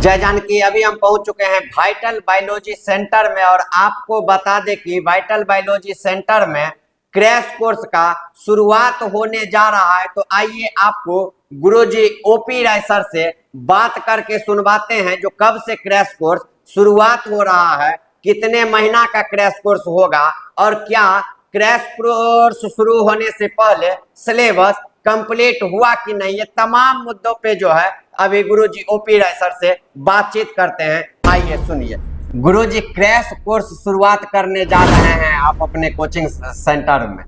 जय जानकी। अभी हम पहुंच चुके हैं वाइटल बायोलॉजी सेंटर में और आपको बता दें कि वाइटल बायोलॉजी सेंटर में क्रैश कोर्स का शुरुआत होने जा रहा है। तो आइए आपको गुरुजी ओपी राय सर से बात करके सुनवाते हैं जो कब से क्रैश कोर्स शुरुआत हो रहा है, कितने महीना का क्रैश कोर्स होगा और क्या क्रैश कोर्स शुरू होने से पहले सिलेबस कंप्लीट हुआ कि नहीं। ये तमाम मुद्दों पे जो है अभी गुरुजी ओपी राय सर से बातचीत करते हैं। आइए सुनिए। गुरुजी क्रैश कोर्स शुरुआत करने जा रहे हैं आप अपने कोचिंग सेंटर में।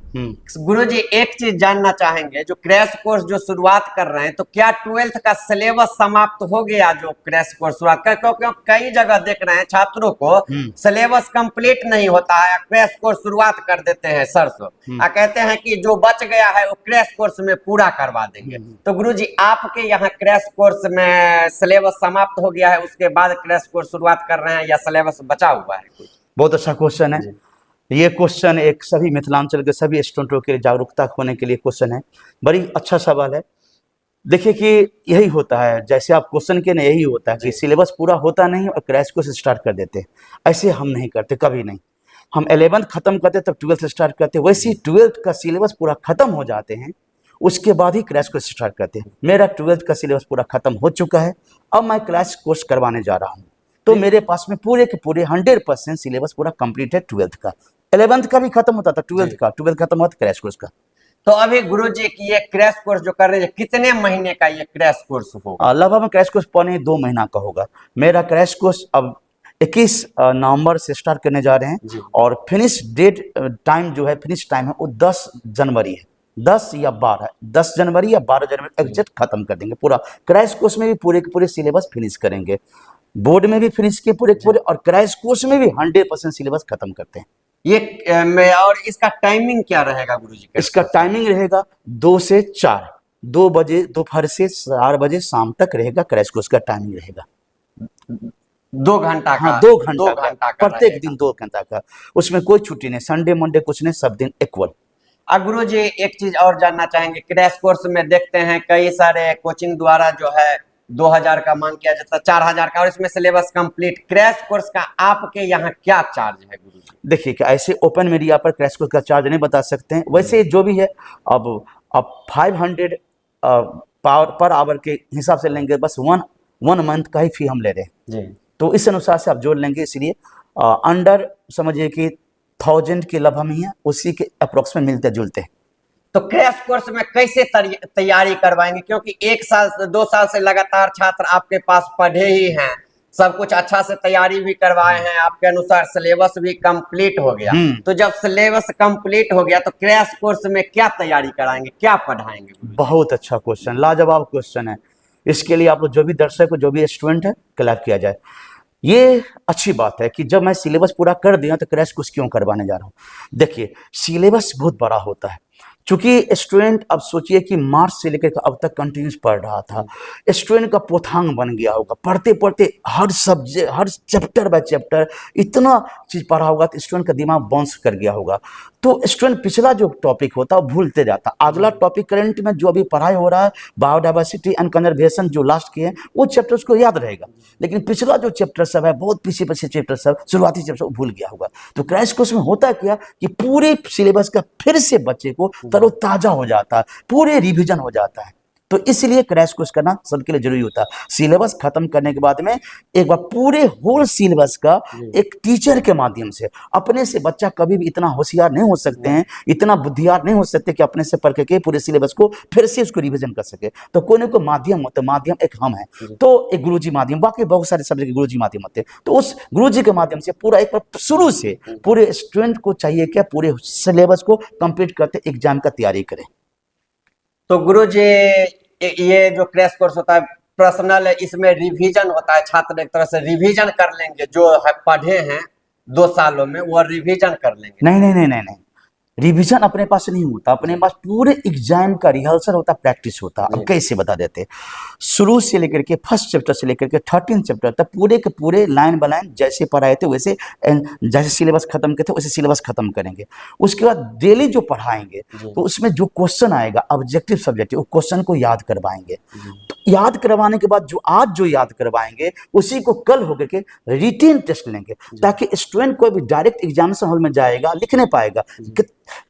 गुरुजी एक चीज जानना चाहेंगे, जो क्रैश कोर्स जो शुरुआत कर रहे हैं तो क्या 12th का सिलेबस समाप्त हो गया जो क्रैश कोर्स शुरुआत कर, क्योंकि कई जगह देख रहे हैं छात्रों को सिलेबस कंप्लीट नहीं होता है, क्रैश कोर्स शुरुआत कर देते हैं सर से कहते हैं कि जो बच गया है वो क्रैश कोर्स में पूरा करवा देंगे। तो गुरुजी आपके यहाँ क्रैश कोर्स में सिलेबस समाप्त हो गया है, उसके बाद क्रैश कोर्स शुरुआत कर रहे हैं या सिलेबस बचा हुआ है कुछ? बहुत अच्छा क्वेश्चन है ये। क्वेश्चन एक सभी मिथिलांचल के सभी स्टूडेंटों के लिए जागरूकता होने के लिए क्वेश्चन है। बड़ी अच्छा सवाल है। देखिए कि यही होता है, जैसे आप क्वेश्चन के ना, यही होता है कि सिलेबस पूरा होता नहीं और क्रैश कोर्स स्टार्ट कर देते। ऐसे हम नहीं करते, कभी नहीं। हम 11th खत्म करते तब 12th स्टार्ट करते, वैसे ही 12th का सिलेबस पूरा खत्म हो जाते हैं उसके बाद ही क्रैश कोर्स स्टार्ट करते हैं। मेरा 12th का सिलेबस पूरा खत्म हो चुका है, अब मैं क्रैश कोर्स करवाने जा रहा हूँ। तो मेरे पास में पूरे के पूरे 100% सिलेबस पूरा कंप्लीट है 12th का। 11th का भी खत्म होता था, 12th खत्म हुआ था क्रैश कोर्स का। तो अभी गुरुजी की ये क्रैश कोर्स जो कर रहे हैं कितने महीने का ये क्रैश कोर्स होगा? लगभग क्रैश कोर्स 2 महीना का होगा। मेरा क्रैश कोर्स अब 21 नवंबर से स्टार्ट करने जा रहे हैं और फिनिश डेट टाइम जो है, फिनिश टाइम है वो 10 जनवरी है। 10 जनवरी या 12 जनवरी एग्जैक्ट खत्म कर देंगे पूरा। क्रैश कोर्स में भी पूरे के पूरे सिलेबस फिनिश करेंगे, बोर्ड में भी फिनिश किए पूरे और क्रैश कोर्स में भी 100% सिलेबस खत्म करते हैं ये। और इसका टाइमिंग क्या रहेगा गुरुजी? इसका टाइमिंग रहेगा 2 से 4, 2 बजे दोपहर से 4 बजे शाम तक रहेगा। क्रैश कोर्स का टाइमिंग रहेगा 2 घंटा का। हाँ, 2 घंटा का प्रत्येक दिन 2 घंटा का। उसमें कोई छुट्टी नहीं, संडे मंडे कुछ नहीं, सब दिन इक्वल। अब गुरुजी एक चीज और जानना चाहेंगे, क्रैश कोर्स में देखते हैं कई सारे कोचिंग द्वारा जो है 2000 का मांग किया जाता है, 4000 का, और इसमें सिलेबस कंप्लीट। क्रैश कोर्स का आपके यहाँ क्या चार्ज है गुरुजी? देखिए कि ऐसे ओपन मीडिया पर क्रैश कोर्स का चार्ज नहीं बता सकते हैं, वैसे जो भी है अब 500 पर आवर के हिसाब से लेंगे। बस 1 मंथ का ही फी हम ले रहे हैं जी। तो इस अनुसार से आप जोड़ लेंगे, इसलिए अंडर समझिए कि 1000 के लगभग ही है, उसी के अप्रोक्स में मिलते जुलते हैं। तो क्रैश कोर्स में कैसे तैयारी करवाएंगे, क्योंकि 1 साल 2 साल से लगातार छात्र आपके पास पढ़े ही हैं, सब कुछ अच्छा से तैयारी भी करवाए हैं, आपके अनुसार सिलेबस भी कंप्लीट हो गया। तो जब सिलेबस कंप्लीट हो गया तो क्रैश कोर्स में क्या तैयारी कराएंगे, क्या पढ़ाएंगे? बहुत अच्छा क्वेश्चन, लाजवाब क्वेश्चन है। इसके लिए आप लोग जो भी दर्शक जो भी स्टूडेंट है क्लैप किया जाए। ये अच्छी बात है कि जब मैं सिलेबस पूरा कर दिया तो क्रैश कोर्स क्यों करवाने जा रहा हूँ। देखिए सिलेबस बहुत बड़ा होता है, चूंकि स्टूडेंट अब सोचिए कि मार्च से लेकर अब तक कंटिन्यूस पढ़ रहा था, स्टूडेंट का पोथांग बन गया होगा। पढ़ते पढ़ते हर सब्जेक्ट, हर चैप्टर बाय चैप्टर इतना चीज पढ़ा होगा तो स्टूडेंट का दिमाग बाउंस कर गया होगा। तो स्टूडेंट पिछला जो टॉपिक होता है वो भूलते जाता। अगला टॉपिक करंट में जो अभी पढ़ाई हो रहा है बायोडाइवर्सिटी एंड कंजर्वेशन जो लास्ट के हैं वो चैप्टर उसको याद रहेगा, लेकिन पिछला जो चैप्टर सब है, बहुत पीछे पीछे चैप्टर सब, शुरुआती चैप्टर वो भूल गया होगा। तो क्रैश कोर्स में होता क्या कि पूरे सिलेबस का फिर से बच्चे को तरोताजा हो जाता है, पूरे रिवीजन हो जाता है। तो इसलिए क्रैश कोर्स करना सबके लिए जरूरी होता है। सिलेबस खत्म करने के बाद में एक बार पूरे होल सिलेबस का एक टीचर के माध्यम से, अपने से बच्चा कभी भी इतना होशियार नहीं हो सकते हैं, इतना बुद्धियार नहीं हो सकते कि अपने से पढ़ के पूरे सिलेबस को फिर से उसको रिवीजन कर सके। तो कोई ना कोई माध्यम होता है, माध्यम एक हम है, तो एक गुरुजी माध्यम, बाकी बहुत सारे सब्जेक्ट गुरुजी माध्यम होते हैं। तो उस गुरुजी के माध्यम से पूरा एक बार शुरू से पूरे स्टूडेंट को चाहिए क्या पूरे सिलेबस को कंप्लीट करते एग्जाम का तैयारी करें। तो गुरुजी ये जो क्रैश कोर्स होता है पर्सनल है, इसमें रिवीजन होता है, छात्र एक तरह से रिवीजन कर लेंगे, जो है पढ़े हैं 2 सालों में वो रिवीजन कर लेंगे? नहीं, रिवीजन अपने पास नहीं होता, अपने पास पूरे एग्जाम का रिहर्सल होता, प्रैक्टिस होता। अब कैसे बता देते, शुरू से लेकर के फर्स्ट चैप्टर से लेकर के 13 चैप्टर तक पूरे के पूरे लाइन बाय लाइन जैसे पढ़ाए थे वैसे, जैसे सिलेबस खत्म करते वैसे सिलेबस खत्म करेंगे। उसके बाद डेली जो पढ़ाएंगे तो उसमें जो क्वेश्चन आएगा ऑब्जेक्टिव सब्जेक्टिव, क्वेश्चन को याद करवाएंगे। तो याद करवाने के बाद जो आज जो याद करवाएंगे उसी को कल होकर के रिटेन टेस्ट लेंगे, ताकि स्टूडेंट कोई भी डायरेक्ट एग्जामिनेशन हॉल में जाएगा लिख नहीं पाएगा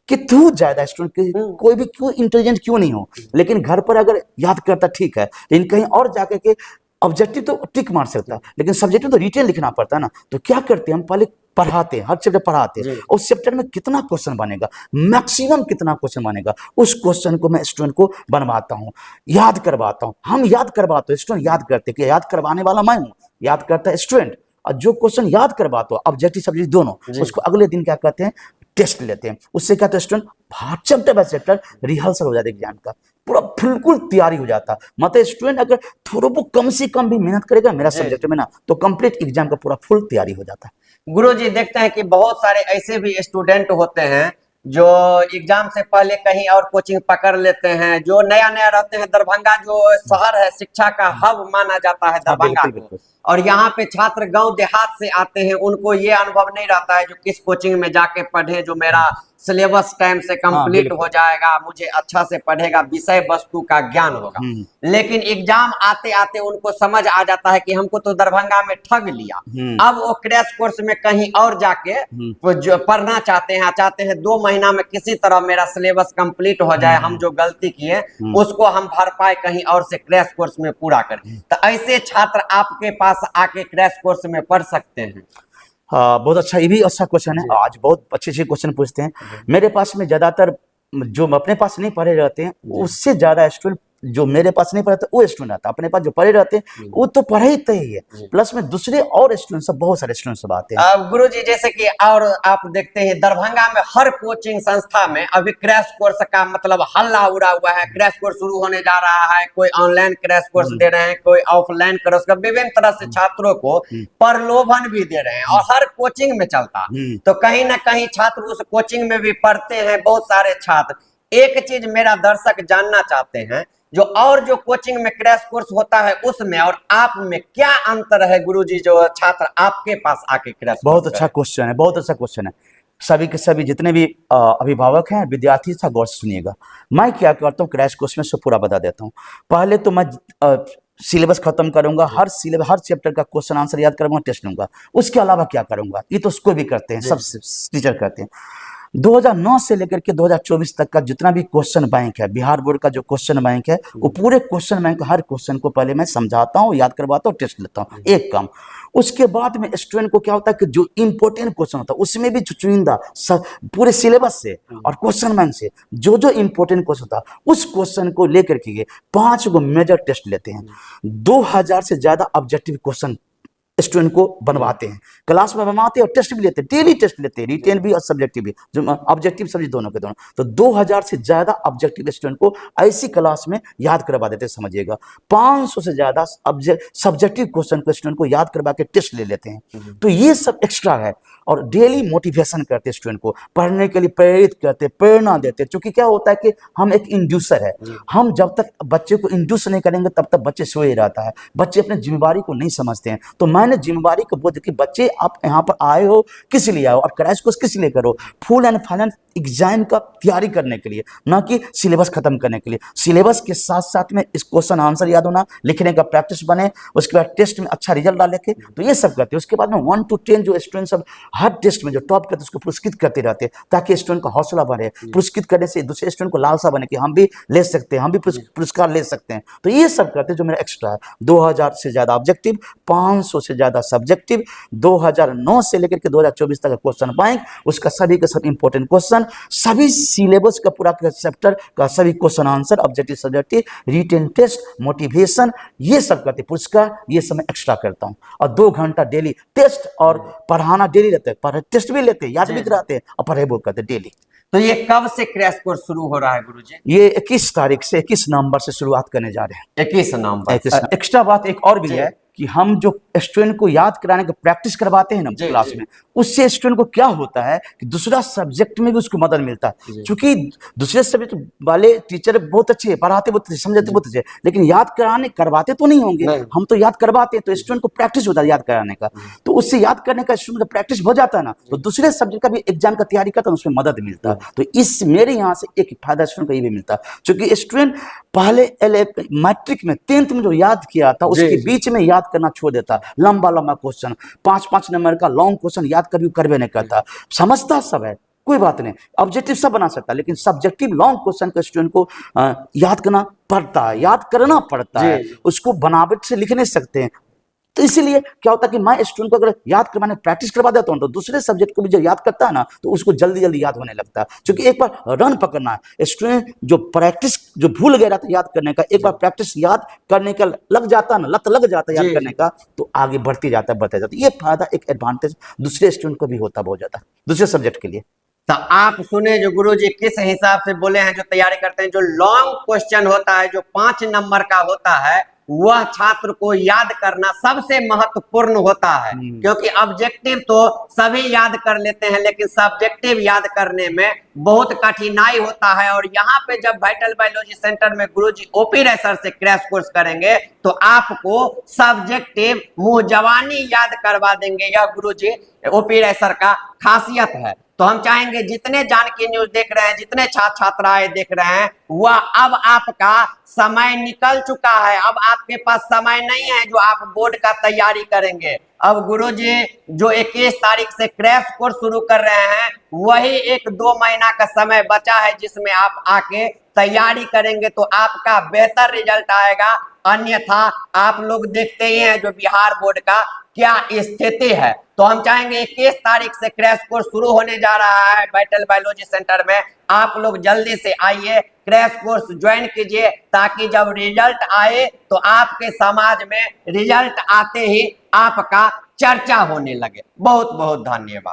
कि तू ज्यादा स्टूडेंट कोई भी क्यों इंटेलिजेंट क्यों नहीं हो, लेकिन घर पर अगर याद करता ठीक है, लेकिन कहीं और जाकर के ऑब्जेक्टिव तो टिक मार सकता है, लेकिन सब्जेक्टिव तो रिटेन लिखना पड़ता है ना। तो क्या करते हैं हम, पहले पढ़ाते हैं, हर चैप्टर पढ़ाते हैं, उस चैप्टर में कितना क्वेश्चन बनेगा, मैक्सिमम कितना क्वेश्चन बनेगा, उस क्वेश्चन को मैं स्टूडेंट को बनवाता हूँ, याद करवाता हूँ। हम याद करवाते हैं, स्टूडेंट याद करते कि याद करवाने वाला मैं हूँ, याद करता है स्टूडेंट। और जो क्वेश्चन याद करवाते हो ऑब्जेक्टिव सब्जेक्ट दोनों, उसको अगले दिन क्या कहते हैं, टेस्ट लेते हैं। उससे क्या तो student chapter by chapter rehearsal हो जाता है, एग्जाम का पूरा बिल्कुल तैयारी हो जाता। मतलब स्टूडेंट अगर थोड़ा बहुत कम से कम भी मेहनत करेगा मेरा सब्जेक्ट में ना, तो कंप्लीट एग्जाम का पूरा फुल तैयारी हो जाता है। गुरुजी देखते हैं कि बहुत सारे ऐसे भी स्टूडेंट होते हैं जो एग्जाम से पहले कहीं और कोचिंग पकड़ लेते हैं, जो नया नया रहते हैं। दरभंगा जो शहर है शिक्षा का हब माना जाता है दरभंगा को, और यहाँ पे छात्र गांव देहात से आते हैं, उनको ये अनुभव नहीं रहता है जो किस कोचिंग में जाके पढ़े, जो मेरा सिलेबस टाइम से कंप्लीट हो जाएगा, मुझे अच्छा से पढ़ेगा, विषय वस्तु का ज्ञान होगा। लेकिन एग्जाम आते आते उनको समझ आ जाता है कि हमको तो दरभंगा में ठग लिया। अब वो क्रैश कोर्स में कहीं और जाके जो पढ़ना चाहते हैं 2 महीना में किसी तरह मेरा सिलेबस कंप्लीट हो जाए, हम जो गलती किए उसको हम भरपाई कहीं और से क्रैश कोर्स में पूरा करें। तो ऐसे छात्र आपके पास आके क्रैश कोर्स में पढ़ सकते हैं। हाँ, बहुत अच्छा, ये भी अच्छा क्वेश्चन है। आज बहुत अच्छे अच्छे क्वेश्चन पूछते हैं मेरे पास में। ज्यादातर जो अपने पास नहीं पढ़े रहते हैं उससे ज्यादा स्टूडेंट जो मेरे पास नहीं पढ़ते वो स्टूडेंट आता है। अपने पास जो पढ़े रहते हैं वो तो पढ़े ही है, प्लस में दूसरे और स्टूडेंट सब, बहुत सारे स्टूडेंट सब आते हैं। गुरुजी जैसे कि और आप देखते हैं दरभंगा में हर कोचिंग संस्था में अभी क्रैश कोर्स का मतलब हल्ला उड़ा हुआ है। क्रैश कोर्स शुरू होने जा रहा है, कोई ऑनलाइन क्रैश कोर्स दे रहे हैं, कोई ऑफलाइन क्रैश कोर्स, विभिन्न तरह से छात्रों को प्रलोभन भी दे रहे हैं और हर कोचिंग में चलता। तो कहीं ना कहीं छात्र उस कोचिंग में भी पढ़ते हैं, बहुत सारे छात्र। एक चीज मेरा दर्शक जानना चाहते हैं, जो कोचिंग में क्रैश कोर्स होता है उसमें और आप में क्या अंतर है गुरुजी, जो छात्र आपके पास आके क्रैश? बहुत अच्छा क्वेश्चन है, बहुत अच्छा क्वेश्चन है। सभी के सभी जितने भी अभिभावक हैं, विद्यार्थी था, गौर से सुनिएगा। मैं क्या करता हूँ क्रैश कोर्स में से पूरा बता देता हूँ। पहले तो मैं सिलेबस खत्म करूंगा, हर चैप्टर का क्वेश्चन आंसर याद करूंगा, टेस्ट लूंगा। उसके अलावा क्या करूंगा, ये तो उसको भी करते हैं, सब टीचर करते हैं। 2009 से लेकर के 2024 तक का जितना भी क्वेश्चन बैंक है, बिहार बोर्ड का जो क्वेश्चन बैंक है, वो पूरे क्वेश्चन बैंक हर क्वेश्चन को पहले मैं समझाता हूँ, याद करवाता हूँ, टेस्ट लेता हूँ, एक काम। उसके बाद में स्टूडेंट को क्या होता है कि जो इंपॉर्टेंट क्वेश्चन होता है उसमें भी चुनिंदा पूरे सिलेबस से और क्वेश्चन बैंक से जो इंपॉर्टेंट क्वेश्चन होता है उस क्वेश्चन को लेकर के 5 गो मेजर टेस्ट लेते हैं। 2000 से ज्यादा ऑब्जेक्टिव क्वेश्चन स्टूडेंट को बनवाते हैं, क्लास में बनवाते हैं और टेस्ट भी लेते हैं, डेली टेस्ट लेते हैं, रिटेन भी और सब्जेक्टिव भी, जो ऑब्जेक्टिव सब्जेक्ट दोनों के दोनों। तो 2000 से ज्यादा ऑब्जेक्टिव स्टूडेंट को ऐसी क्लास में याद करवा देते हैं, समझिएगा। 500 से ज्यादा सब्जेक्टिव क्वेश्चन को स्टूडेंट को याद करवा के टेस्ट ले लेते हैं। तो ये सब एक्स्ट्रा है। और डेली मोटिवेशन करते हैं स्टूडेंट को, पढ़ने के लिए प्रेरित करते, प्रेरणा देते। क्योंकि क्या होता है कि हम एक इंड्यूसर है, हम जब तक बच्चे को इंड्यूस नहीं करेंगे तब तक बच्चे सोए रहता है, बच्चे अपने जिम्मेवारी को नहीं समझते हैं। तो मैंने जिम्मेवारी को बोल कि बच्चे आप यहाँ पर आए हो किस लिए आओ, और क्रैश कोर्स किस लिए करो, फुल एंड फाइनल एग्जाम का तैयारी करने के लिए, ना कि सिलेबस खत्म करने के लिए। सिलेबस के साथ साथ में इस क्वेश्चन आंसर याद होना, लिखने का प्रैक्टिस बने, उसके बाद टेस्ट में अच्छा रिजल्ट डाले के, तो ये सब करते हैं। उसके बाद में 1 to 10 जो स्टूडेंट सब हर टेस्ट में जो टॉप करते उसको पुरस्कृत करते रहते हैं, ताकि स्टूडेंट का हौसला बढ़े। पुरस्कृत करने से दूसरे स्टूडेंट को लालसा बने कि हम भी ले सकते हैं, हम भी पुरस्कार ले सकते हैं। तो ये सब करते हैं जो मेरा एक्स्ट्रा है। 2000 से ज्यादा ऑब्जेक्टिव, 500 से ज्यादा सब्जेक्टिव, 2009 से लेकर के 2024 तक का क्वेश्चन बैंक, उसका सभी का सब इंपॉर्टेंट क्वेश्चन, सभी सिलेबस का पूरा चैप्टर का सभी question answer, objective subjective, written test, motivation, ये सब करते, पुरस्कार, ये सब मैं एक्स्ट्रा करता हूँ। और 2 घंटा डेली टेस्ट और पढ़ाना डेली रहता है, टेस्ट भी लेते हैं, याद भी कराते हैं और पढ़ाई वो करते डेली। तो ये कब से क्रैश कोर्स शुरू हो रहा है गुरुजी? ये 21 तारीख से 21 नवंबर से शुरुआत करने जा रहे हैं। 21 नवंबर। एक्स्ट्रा बात एक और भी है कि हम जो स्टूडेंट को याद कराने का प्रैक्टिस करवाते हैं ना जी, क्लास जी। में, उससे स्टूडेंट को क्या होता है कि दूसरा सब्जेक्ट में भी उसको मदद मिलता है। क्योंकि दूसरे सब्जेक्ट वाले टीचर बहुत अच्छे हैं, पढ़ाते बहुत अच्छे, समझाते बहुत अच्छे, लेकिन याद कराने करवाते तो नहीं होंगे। नहीं। हम तो याद करवाते हैं, तो स्टूडेंट को प्रैक्टिस होता है याद कराने का, तो उससे याद करने का स्टूडेंट का प्रैक्टिस हो जाता है ना, तो दूसरे सब्जेक्ट का भी एग्जाम का तैयारी करता है, उसमें मदद मिलता है। तो इस मेरे यहाँ से एक फायदा स्टूडेंट को ये भी मिलता है, क्योंकि स्टूडेंट पहले मैट्रिक में 10th में जो याद किया था उसके जी। बीच में याद करना छोड़ देता, लंबा लंबा क्वेश्चन 5-5 नंबर का लॉन्ग क्वेश्चन याद कभी करवे नहीं करता। समझता सब है, कोई बात नहीं, ऑब्जेक्टिव सब बना सकता है, लेकिन सब्जेक्टिव लॉन्ग क्वेश्चन का स्टूडेंट को याद करना पड़ता है, याद करना पड़ता है, जी। उसको बनावट से लिख नहीं सकते हैं। तो इसीलिए क्या होता है कि मैं स्टूडेंट को अगर याद करवाने प्रैक्टिस करवा देता हूं, तो दूसरे सब्जेक्ट को भी जब याद करता है ना, तो उसको जल्दी जल्दी याद होने लगता है। क्योंकि एक बार रन पकड़ना है, स्टूडेंट जो प्रैक्टिस जो भूल गया था याद करने का, एक बार प्रैक्टिस याद करने का लग जाता है ना, लत लग जाता है याद जी, करने का, तो आगे बढ़ते जाता है बढ़ते जाता है। ये फायदा एक एडवांटेज दूसरे स्टूडेंट को भी होता बहुत ज्यादा, दूसरे सब्जेक्ट के लिए। तो आप सुने जो गुरुजी किस हिसाब से बोले हैं, जो तैयारी करते हैं, जो लॉन्ग क्वेश्चन होता है, जो 5 नंबर का होता है, वह छात्र को याद करना सबसे महत्वपूर्ण होता है। क्योंकि ऑब्जेक्टिव तो सभी याद कर लेते हैं, लेकिन सब्जेक्टिव याद करने में बहुत कठिनाई होता है। और यहाँ पे जब वाइटल बायोलॉजी सेंटर में गुरुजी ओपी रेसर से क्रैश कोर्स करेंगे, तो आपको सब्जेक्टिव मुंह जवानी याद करवा देंगे। यह गुरुजी ओपी रेसर का खासियत है। तो हम चाहेंगे जितने जानकी न्यूज देख रहे हैं, जितने छात्र छात्राएं देख रहे हैं, वह अब आपका समय निकल चुका है। अब आपके पास समय नहीं है जो आप बोर्ड का तैयारी करेंगे। अब गुरुजी जो 21 तारीख से क्रैश कोर्स शुरू कर रहे हैं, वही 1-2 महीना का समय बचा है, जिसमें आप आके तैयारी करेंगे तो आपका बेहतर रिजल्ट आएगा। अन्यथा आप लोग देखते ही हैं जो बिहार बोर्ड का क्या स्थिति है। तो हम चाहेंगे 21 तारीख से क्रैश कोर्स शुरू होने जा रहा है वाइटल बायोलॉजी सेंटर में। आप लोग जल्दी से आइए, क्रैश कोर्स ज्वाइन कीजिए, ताकि जब रिजल्ट आए तो आपके समाज में रिजल्ट आते ही आपका चर्चा होने लगे। बहुत बहुत धन्यवाद।